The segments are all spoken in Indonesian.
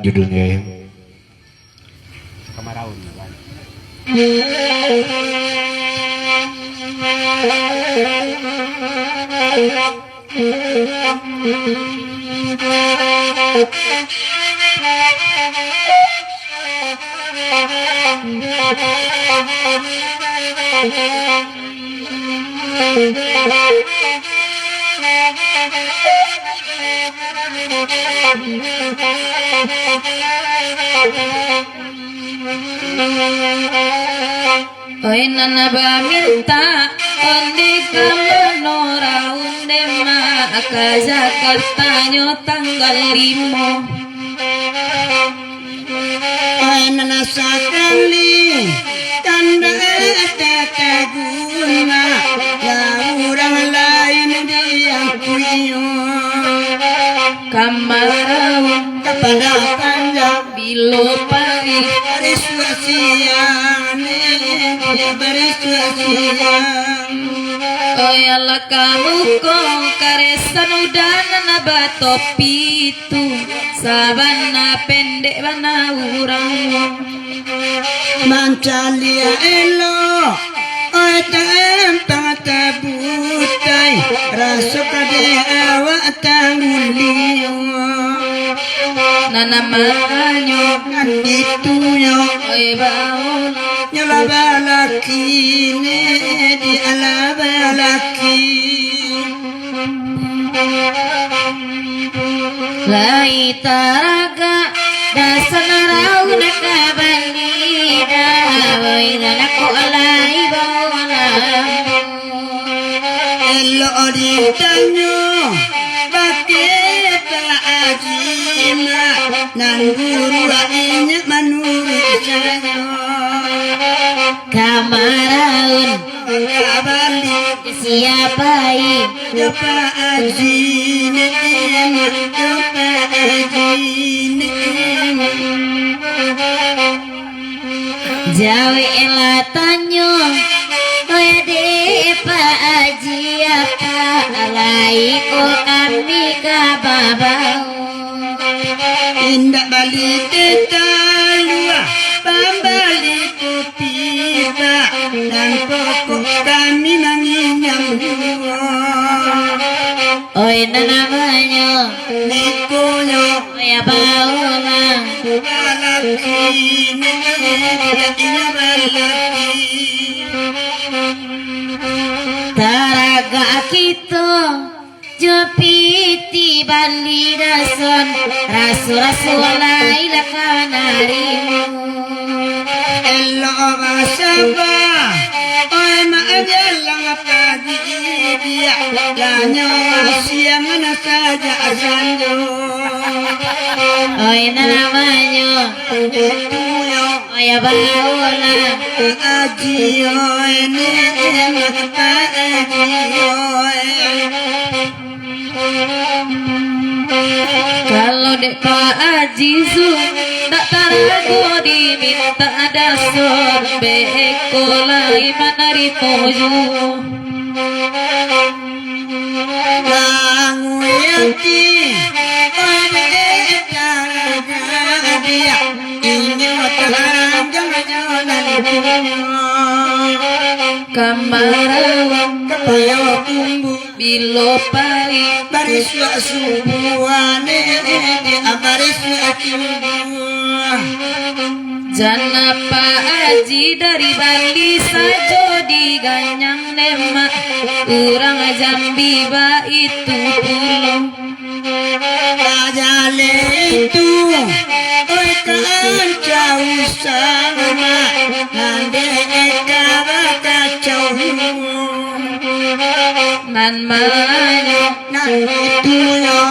judulnya ya. Kamaraun kan. Oi nana ba minta ondi kamanora undema ke Jakarta nyo tanggal 5. Oi nana sakali tanda teguna orang lain diakui Kamarau kepada panjang bilo pari Oi ala kamu ko karesan udana na batopi itu sabana pendek bana urang mancalia elo oi tempat tabutai rasuk kade awak tanguliyo nana manyo itu yo oi baon nyala balaki ne di ala balaki lai taraga dasanarau nakabalida oi nana ko alai baona elo oritanyo bakit ajina nan guru ainya manuru sanyo kamaraun kabali siapai japa ajine japa ajine jawi elatanyo oya de pa aji apa alai ko kami kababau indak balik tetalua pambali kopiba dan pokok kami menginyam oi nanamanya nikonyo oya bauna balaki niya balaki taraga kita jepiti bali dason rasu-rasu laila kanarimu elo basaba oi maajalang pagi dia lanyo siang na saja asanjo oi nanamanya tuyo oya bauna ajiyo ne ajiyo kalau dek Pak Ajizu tak tarago diminta dasar beko lai manari poju langu yanti dia inyo tanjang kamarawang kapayo kumbu bilo pari bariswa subuane bariswa kumbu jana Pak Aji dari Bali sajo diganyang nemak urang Jambi ba itu pulau ajale itu oi kan jauh sama nande kacau nan manyo nan itu yo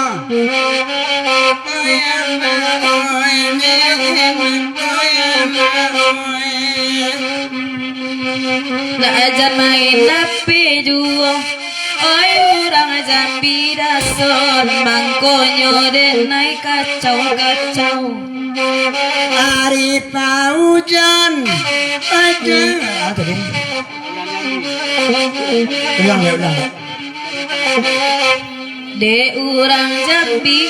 nak ajar main nape juo oi urang Jambi dason mangkonyo den naik kacau hari paujan aja ulang de urang Jambi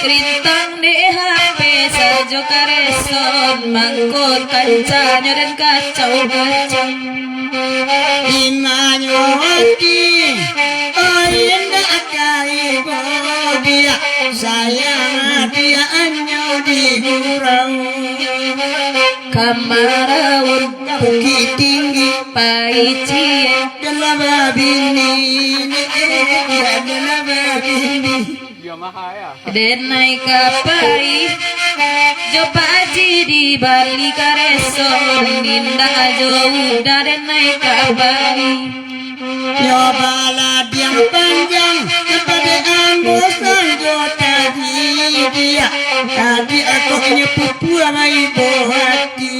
rintang de HP saja ajo kareson mangkot kancanya dan kacau-kacau Imanyo hati Indah kali dia Sayang dia anyo di gurau Kamarawun Bukit tinggi paicien Dalam babini Dalam babini denai kapai Jopa aji di bali kareson Ninda ajo udah denai kapai Nyobalah yang panjang kepada anggosan tadi dia Tadi aku nyepupu sama ibu hati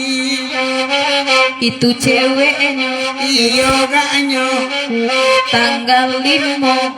Itu ceweknya Iyo gaknya tanggal 5